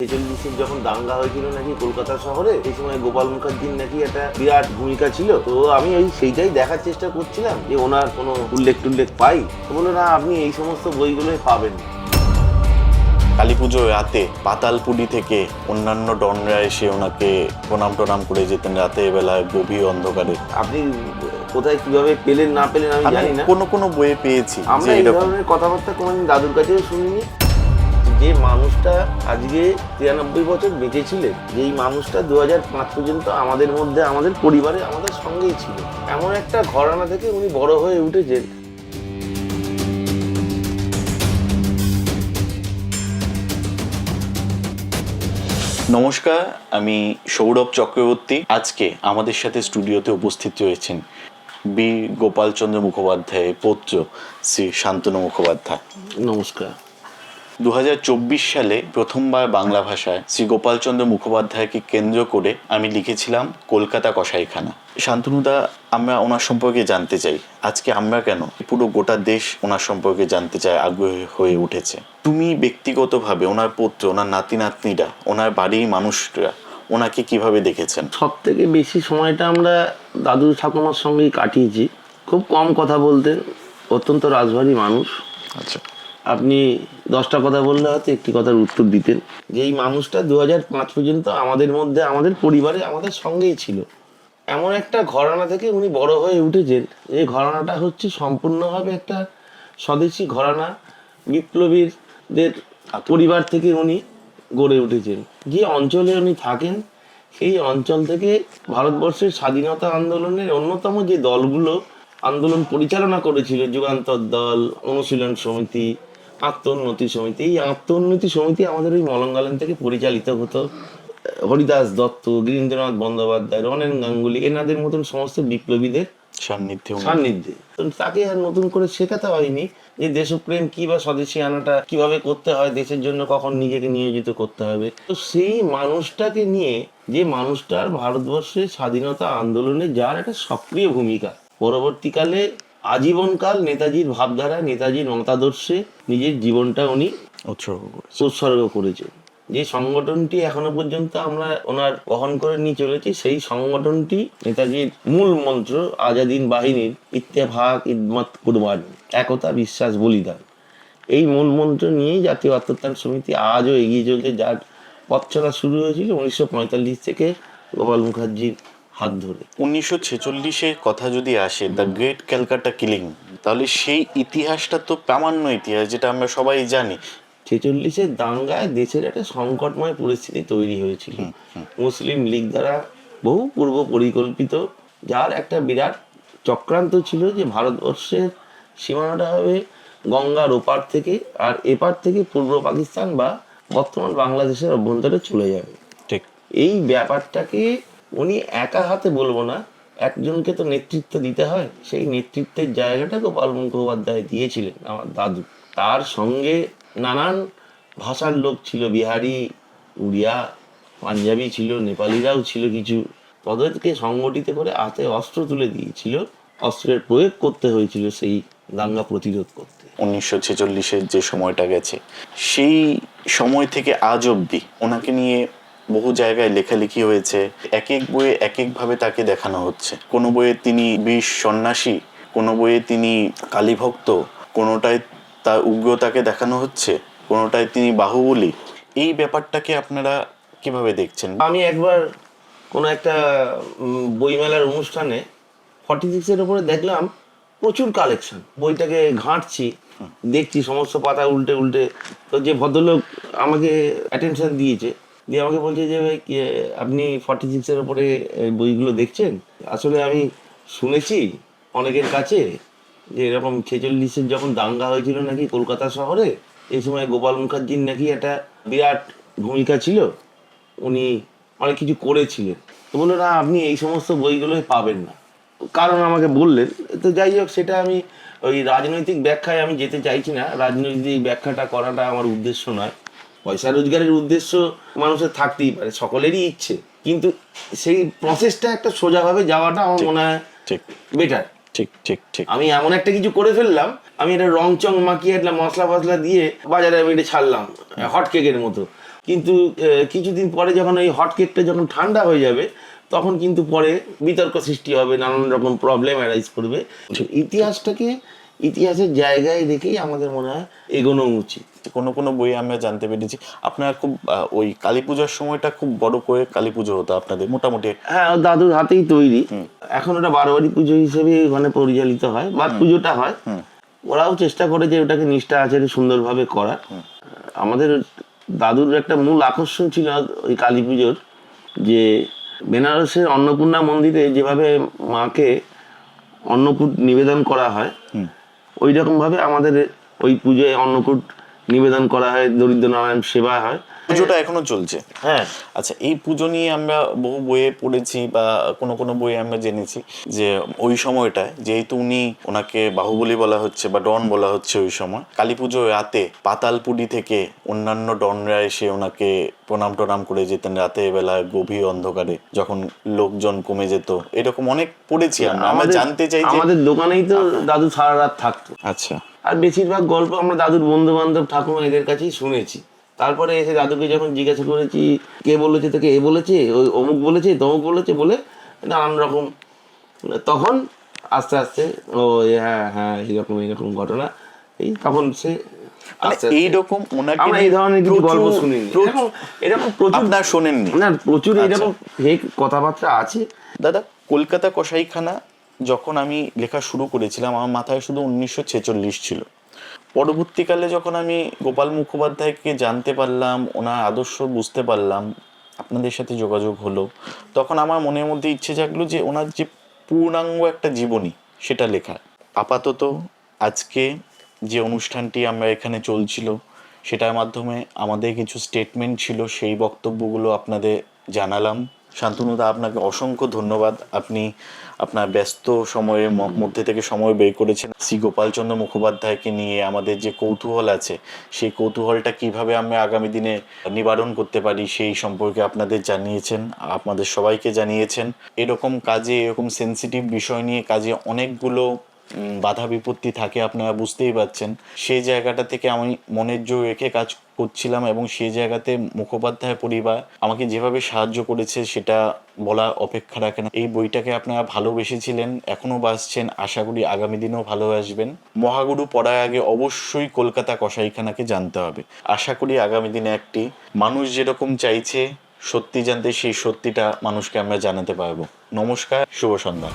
ছেচল্লিশের যখন দাঙ্গা হয়েছিল নাকি কলকাতা শহরে, এই সময় গোপাল মুখার্জির নাকি একটা বিরাট ভূমিকা ছিল। তো আমি সেইটাই দেখার চেষ্টা করছিলাম যে ওনার কোনো উল্লেখ টুল্লেখ পাই। তো বললো না, আপনি এই সমস্ত বইগুলোই পাবেন। কালী পুজো রাতে পাতালপুরি থেকে অন্যান্য ডনরা এসে ওনাকে প্রণাম টনাম করে যেতেন রাতে বেলায় গভীর অন্ধকারে। আপনি কোথায় কিভাবে পেলেন না পেলেন আমি জানি না, কোনো বইয়ে পেয়েছি। আমরা এই ধরনের কথাবার্তা কোনোদিন দাদুর কাছেও শুনিনি। যে মানুষটা আজকে 93 বছর বেঁচে ছিলেন, যেই মানুষটা 2005 পর্যন্ত আমাদের মধ্যে, আমাদের পরিবারে, আমাদের সঙ্গেই ছিল, এমন একটা ঘরানা থেকে উনি বড় হয়ে উঠেছেন। নমস্কার, আমি সৌরভ চক্রবর্তী। আজকে আমাদের সাথে স্টুডিওতে উপস্থিত রয়েছেন বীর গোপালচন্দ্র মুখোপাধ্যায়ের পৌত্র শ্রী শান্তনু মুখোপাধ্যায়। নমস্কার। 2024 সালে প্রথমবার বাংলা ভাষায় শ্রী গোপালচন্দ্র মুখোপাধ্যায়কে কেন্দ্র করে আমি লিখেছিলাম কলকাতা কসাইখানা। শান্তনুদা, আমরা ওনার সম্পর্কে জানতে চাই। আজকে আমরা কেন, পুরো গোটা দেশ ওনার সম্পর্কে জানতে চায়, আগ্রহী হয়ে উঠেছে। তুমি ব্যক্তিগতভাবে ওনার পুত্র, ওনার নাতি নাতনিরা, ওনার বাড়ির মানুষরা ওনাকে কিভাবে দেখেছেন? সব থেকে বেশি সময়টা আমরা দাদু ঠাকুমার সঙ্গেই কাটিয়েছি। খুব কম কথা বলতেন, অত্যন্ত রাজবাড়ী মানুষ। আচ্ছা, আপনি 10টা কথা বললে হয়তো একটি কথার উত্তর দিতেন। যেই মানুষটা 2005 পর্যন্ত আমাদের মধ্যে, আমাদের পরিবারে, আমাদের সঙ্গেই ছিল, এমন একটা ঘরানা থেকে উনি বড় হয়ে উঠেছেন। এই ঘরানাটা হচ্ছে সম্পূর্ণভাবে একটা স্বদেশী ঘরানা। বিপ্লবীদের পরিবার থেকে উনি গড়ে উঠেছেন। যে অঞ্চলে উনি থাকেন সেই অঞ্চল থেকে ভারতবর্ষের স্বাধীনতা আন্দোলনের অন্যতম যে দলগুলো আন্দোলন পরিচালনা করেছিল, যুগান্তর দল, অনুশীলন সমিতি, আত্মোন্নতি সমিতি, এই আত্মোন্নতি সমিতি আমাদের ওই মলঙ্গালন থেকে পরিচালিত হতো। হরিদাস দত্ত, গিরীন্দ্রনাথ বন্দ্যোপাধ্যায়, রনেন গাঙ্গুলি, এনাদের মতন সমস্ত বিপ্লবীদের সান্নিধ্যে তাকে আর নতুন করে শেখাতে হয়নি যে দেশপ্রেম কি বা স্বদেশী আনাটা কিভাবে করতে হয়, দেশের জন্য কখন নিজেকে নিয়োজিত করতে হবে। তো সেই মানুষটাকে নিয়ে, যে মানুষটার ভারতবর্ষের স্বাধীনতা আন্দোলনে যার একটা সক্রিয় ভূমিকা, পরবর্তীকালে আজীবনকাল নেতাজির ভাবধারা, নেতাজির মতাদর্শে নিজের জীবনটা উনি উৎসর্গ করেছেন। যে সংগঠনটি এখনো পর্যন্ত আমরা ওনার বহন করে নিয়ে চলেছি, সেই সংগঠনটি নেতাজির মূল মন্ত্র আজাদিন বাহিনীর ইত্তেফাক ইদমত কুরবান, একতা বিশ্বাস বলিদান, এই মূল মন্ত্র নিয়েই জাতীয় আত্মত্যাগ সমিতি আজও এগিয়ে চলছে, যার পথ চলা শুরু হয়েছিল 1945 থেকে গোপাল মুখার্জির হাত ধরে। 1946-এর কথা যদি আসে, দ্য গ্রেট ক্যালকাটা কিলিং, তাহলে সেই ইতিহাসটা তো প্রামাণ্য ইতিহাস, যেটা আমরা সবাই জানি। 46-এর দাঙ্গায় দেশের একটা সংকটময় পরিস্থিতি তৈরি হয়েছিল। মুসলিম লীগ দ্বারা বহু পূর্ব পরিকল্পিত, যার একটা বিরাট চক্রান্ত ছিল যে ভারতবর্ষের সীমানাটা হবে গঙ্গার ওপার থেকে, আর এপার থেকে পূর্ব পাকিস্তান বা বর্তমান বাংলাদেশের অভ্যন্তরে চলে যাবে। ঠিক এই ব্যাপারটাকে উনি একা হাতে, বলবো না, একজনকে তো নেতৃত্ব দিতে হয়, সেই নেতৃত্বের জায়গাটা গোপাল মুখোপাধ্যায় দিয়েছিলেন আমার দাদু। তার সঙ্গে নানান ভাষার লোক ছিল, বিহারি, উড়িয়া, পাঞ্জাবি ছিল, নেপালিরাও ছিল কিছু। তাদেরকে সংগঠিত করে হাতে অস্ত্র তুলে দিয়েছিল, অস্ত্রের প্রয়োগ করতে হয়েছিল সেই দাঙ্গা প্রতিরোধ করতে। 1946-এর যে সময়টা গেছে, সেই সময় থেকে আজ অবধি ওনাকে নিয়ে বহু জায়গায় লেখালেখি হয়েছে। এক এক বইয়ে এক একভাবে তাকে দেখানো হচ্ছে। কোনো বইয়ে তিনি বীর সন্ন্যাসী, কোনো বইয়ে তিনি কালীভক্ত, কোনোটায় তার উগ্রতাকে দেখানো হচ্ছে, কোনোটায় তিনি বাহুবলী। এই ব্যাপারটাকে আপনারা কিভাবে দেখছেন? আমি একবার কোনো একটা বইমেলার অনুষ্ঠানে 46-এর ওপরে দেখলাম প্রচুর কালেকশন। বইটাকে ঘাঁটছি, দেখছি সমস্ত পাতা উল্টে উল্টে। তো যে ভদ্রলোক আমাকে অ্যাটেনশন দিয়েছে, দিয়ে আমাকে বলছে যে ভাই আপনি 46-এর ওপরে বইগুলো দেখছেন। আসলে আমি শুনেছি অনেকের কাছে যে এরকম 46-এর যখন দাঙ্গা হয়েছিল নাকি কলকাতা শহরে, এই সময় গোপাল মুখার্জির নাকি একটা বিরাট ভূমিকা ছিল, উনি অনেক কিছু করেছিলেন। তো বললো না, আপনি এই সমস্ত বইগুলোই পাবেন না, কারণ আমাকে বললেন। তো যাই হোক, সেটা আমি ওই রাজনৈতিক ব্যাখ্যায় আমি যেতে চাইছি না। রাজনৈতিক ব্যাখ্যাটা করাটা আমার উদ্দেশ্য নয়। পয়সা রোজগারের উদ্দেশ্য মানুষের থাকতেই পারে, সকলেরই ইচ্ছে, কিন্তু সেই প্রসেসটা একটা সোজাভাবে যাওয়াটা আমার মনে হয় বেটার। ঠিক ঠিক ঠিক। আমি এমন একটা কিছু করে ফেললাম, আমি এটা রং চং মাখিয়ে একটা মশলা ফসলা দিয়ে বাজারে আমি এটা ছাড়লাম হট কেকের মতো, কিন্তু কিছুদিন পরে যখন ওই হট কেকটা যখন ঠান্ডা হয়ে যাবে তখন কিন্তু পরে বিতর্ক সৃষ্টি হবে, নানান রকম প্রবলেম অ্যারাইজ করবে। ইতিহাসের জায়গায় রেখেই আমাদের মনে হয় এগোনো উচিত। কোনো কোনো বই আমরা জানতে পেরেছি আপনার খুব ওই কালী পূজার সময়টা খুব বড় করে কালী পুজো হতো আপনাদের মোটামুটি। হ্যাঁ, ও দাদুর হাতেই তৈরি। এখন ওটা বারোয়ারি পুজো হিসেবে ওখানে পরিচালিত হয়, বাদ পুজোটা হয়। ওরাও চেষ্টা করে যে ওটাকে নিষ্ঠা আচারে সুন্দরভাবে করার। আমাদের দাদুর একটা মূল আকর্ষণ ছিল ওই কালী পুজোর, যে বেনারসের অন্নপূর্ণা মন্দিরে যেভাবে মাকে অন্নকূট নিবেদন করা হয়, ওই রকম ভাবে আমাদের ওই পুজোয় অন্নকূট নিবেদন করা হয়, দরিদ্র নারায়ণ সেবা হয়। পুজোটা এখনো চলছে। হ্যাঁ, আচ্ছা, এই পুজো নিয়ে আমরা বহু বইয়ে পড়েছি বা কোনো কোনো বইয়ে আমরা জেনেছি যে ওই সময়টায় যেহেতু ওনাকে বাহুবলী বলা হচ্ছে বা ডন বলা হচ্ছে, ওই সময় কালী পুজো রাতে পাতালপুরি থেকে অন্যান্য ডনরা এসে ওনাকে প্রণাম টনাম করে যেতেন রাতের বেলায় গভীর অন্ধকারে যখন লোকজন কমে যেত। এরকম অনেক পড়েছি আমরা জানতে চাই যে আমাদের দোকানেই তো দাদু সারা রাত থাকতো। আচ্ছা, আর বেশিরভাগ গল্প আমরা দাদুর বন্ধু বান্ধব ঠাকুমা এদের কাছেই শুনেছি। তারপরে এসে দাদুকে যখন জিজ্ঞাসা করেছি কে বলেছে তোকে, এ বলেছে, ওই অমুক বলেছে, তমুক বলেছে বলে নানান রকম, তখন আস্তে আস্তে ও হ্যাঁ হ্যাঁ এইরকম ঘটনা, এই তখন সে এইরকম আমরা এই ধরনের কিছু গল্প শুনিনি। এরকম প্রচুর আপনার শোনেননি? না, প্রচুর এরকম ফেক কথাবার্তা আছে। দাদা, কলকাতা কসাইখানা যখন আমি লেখা শুরু করেছিলাম আমার মাথায় শুধু 1946 ছিল। পরবর্তীকালে যখন আমি গোপাল মুখোপাধ্যায়কে জানতে পারলাম, ওনার আদর্শ বুঝতে পারলাম, আপনাদের সাথে যোগাযোগ হলো, তখন আমার মনের মধ্যে ইচ্ছে জাগলো যে ওনার যে পূর্ণাঙ্গ একটা জীবনী সেটা লেখা। আপাতত আজকে যে অনুষ্ঠানটি আমরা এখানে চলছিল সেটার মাধ্যমে আমাদের কিছু স্টেটমেন্ট ছিল, সেই বক্তব্যগুলো আপনাদের জানালাম। শান্তনুদা, আপনাকে অসংখ্য ধন্যবাদ। আপনি আপনার ব্যস্ত সময়ের মধ্যে থেকে সময় বের করেছেন শ্রী গোপালচন্দ্র মুখোপাধ্যায়কে নিয়ে আমাদের যে কৌতূহল আছে, সেই কৌতূহলটা কিভাবে আমরা আগামী দিনে নিবারণ করতে পারি সেই সম্পর্কে আপনাদের জানিয়েছেন, আপনাদের সবাইকে জানিয়েছেন। এরকম কাজে, এরকম সেন্সিটিভ বিষয় নিয়ে কাজে অনেকগুলো বাধা বিপত্তি থাকে, আপনারা বুঝতেই পারছেন। সেই জায়গাটা থেকে আমি মনের জোর রেখে কাজ করছিলাম এবং সেই জায়গাতে মুখোপাধ্যায় পরিবার আমাকে যেভাবে সাহায্য করেছে সেটা বলা অপেক্ষা রাখে না। এই বইটাকে আপনারা ভালোবেসেছিলেন, এখনো বাসছেন, আশা করি আগামী দিনেও ভালোবাসবেন। মহাগুরু পড়ার আগে অবশ্যই কলকাতা কসাইখানাকে জানতে হবে। আশা করি আগামী দিনে একটি মানুষ যেরকম চাইছে সত্যি জানতে, সেই সত্যিটা মানুষকে আমরা জানাতে পারবো। নমস্কার, শুভ সন্ধ্যা।